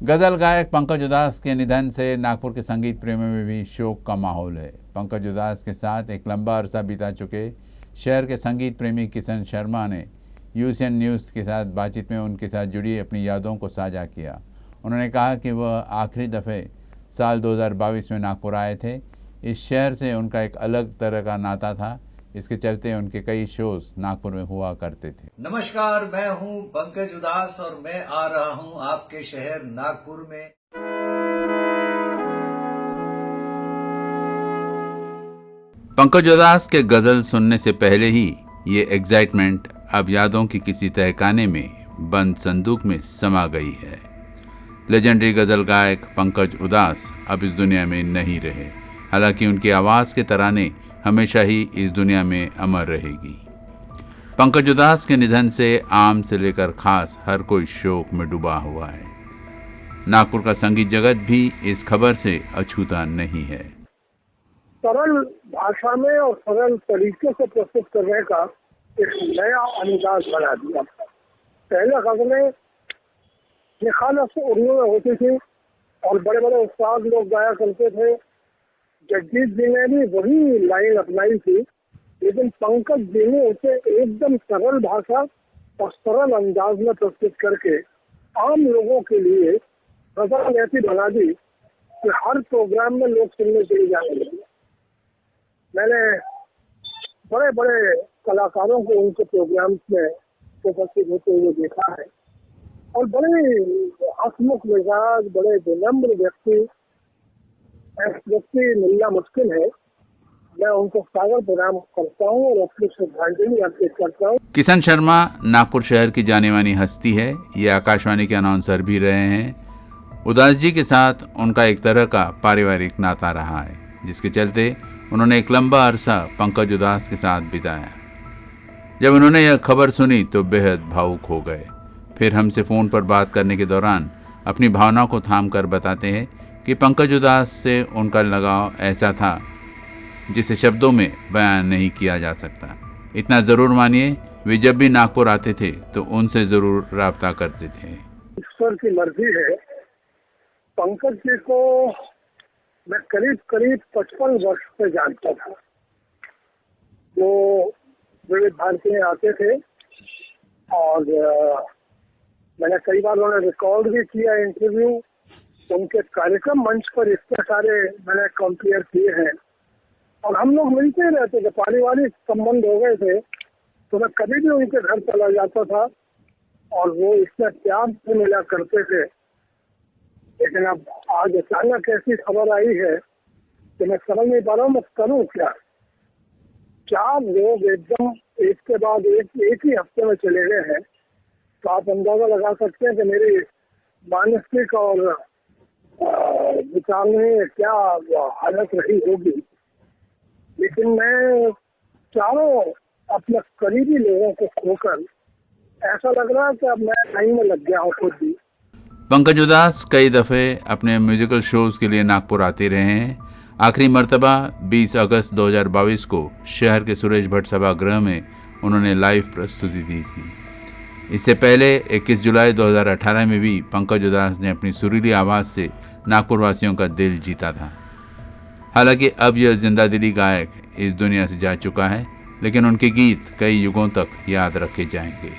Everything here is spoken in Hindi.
गज़ल गायक पंकज उधास के निधन से नागपुर के संगीत प्रेमियों में भी शोक का माहौल है। पंकज उधास के साथ एक लंबा अरसा बीता चुके शहर के संगीत प्रेमी किशन शर्मा ने यूसीएन न्यूज़ के साथ बातचीत में उनके साथ जुड़ी अपनी यादों को साझा किया। उन्होंने कहा कि वह आखिरी दफ़े साल 2022 में नागपुर आए थे। इस शहर से उनका एक अलग तरह का नाता था। इसके चलते उनके कई शोज नागपुर में हुआ करते थे। नमस्कार, मैं हूं पंकज उधास और मैं आ रहा हूं आपके शहर नागपुर में। पंकज उधास के गज़ल सुनने से पहले ही ये एक्साइटमेंट अब यादों की किसी तहखाने में बंद संदूक में समा गई है। लेजेंडरी गज़ल गायक पंकज उधास अब इस दुनिया में नहीं रहे। हालांकि उनकी आवाज़ के तराने हमेशा ही इस दुनिया में अमर रहेगी। पंकज उधास के निधन से आम से लेकर खास हर कोई शोक में डूबा हुआ है। नागपुर का संगीत जगत भी इस खबर से अछूता नहीं है। सरल भाषा में और सरल तरीके से प्रस्तुत करने का एक नया अंदाज बना दिया। पहले खबरें निखालस उर्दू में होती थी और बड़े बड़े उस्ताद लोग गाया करते थे। जगजीत जी ने भी वही लाइन अपनाई थी, लेकिन पंकज जी ने उसे एकदम सरल भाषा और सरल अंदाज में प्रस्तुत करके आम लोगों के लिए गजल ऐसी बना दी कि हर प्रोग्राम में लोग सुनने के लिए जाने लगे। मैंने बड़े बड़े कलाकारों को उनके प्रोग्राम्स में उपस्थित होते हुए देखा है और बड़े हंसमुख मिजाज, बड़े विनम्र व्यक्ति मिलना मुश्किल है। मैं उनको सागर प्रणाम करता हूँ और अपनी श्रद्धांजलि अर्पित करता हूँ। किशन शर्मा नागपुर शहर की जानी मानी हस्ती है। ये आकाशवाणी के अनाउंसर भी रहे हैं। उधास जी के साथ उनका एक तरह का पारिवारिक नाता रहा है, जिसके चलते उन्होंने एक लंबा अरसा पंकज उधास के साथ बिताया। जब उन्होंने यह खबर सुनी तो बेहद भावुक हो गए। फिर हमसे फ़ोन पर बात करने के दौरान अपनी भावना को थाम कर बताते हैं कि पंकज उधास से उनका लगाव ऐसा था जिसे शब्दों में बयान नहीं किया जा सकता। इतना ज़रूर मानिए, वे जब भी नागपुर आते थे तो उनसे ज़रूर राब्ता करते थे। ईश्वर की मर्जी है। पंकज जी को मैं करीब 55 वर्ष से जानता था। वो विविध भारती में आते थे और मैंने कई बार उन्हें रिकॉर्ड भी किया इंटरव्यू। उनके कार्यक्रम मंच पर इतने सारे मैंने कंपेयर किए हैं और हम लोग मिलते ही रहते थे। पारिवारिक संबंध हो गए थे तो मैं कभी भी उनके घर चला जाता था और वो इतने प्यार से मिला करते थे। लेकिन अब आज अचानक ऐसी खबर आई है कि मैं समझ नहीं पा रहा हूँ मैं करूँ क्या। 4 लोग एकदम एक के बाद एक ही हफ्ते में चले गए हैं, तो आप अंदाजा लगा सकते हैं कि मेरी मानसिक और विचार में क्या हालत रही होगी। लेकिन मैं चारों अपने करीबी लोगों को खोकर ऐसा लग रहा है कि अब मैं लाइन में लग गया हूँ खुद भी। पंकज उधास कई दफ़े अपने म्यूजिकल शोज के लिए नागपुर आते रहे हैं। आखिरी मर्तबा 20 अगस्त 2022 को शहर के सुरेश भट्ट सभागृह में उन्होंने लाइव प्रस्तुति दी थी। इससे पहले 21 जुलाई 2018 में भी पंकज उधास ने अपनी सुरीली आवाज़ से नागपुर वासियों का दिल जीता था। हालांकि अब यह जिंदा दिली गायक इस दुनिया से जा चुका है, लेकिन उनके गीत कई युगों तक याद रखे जाएंगे।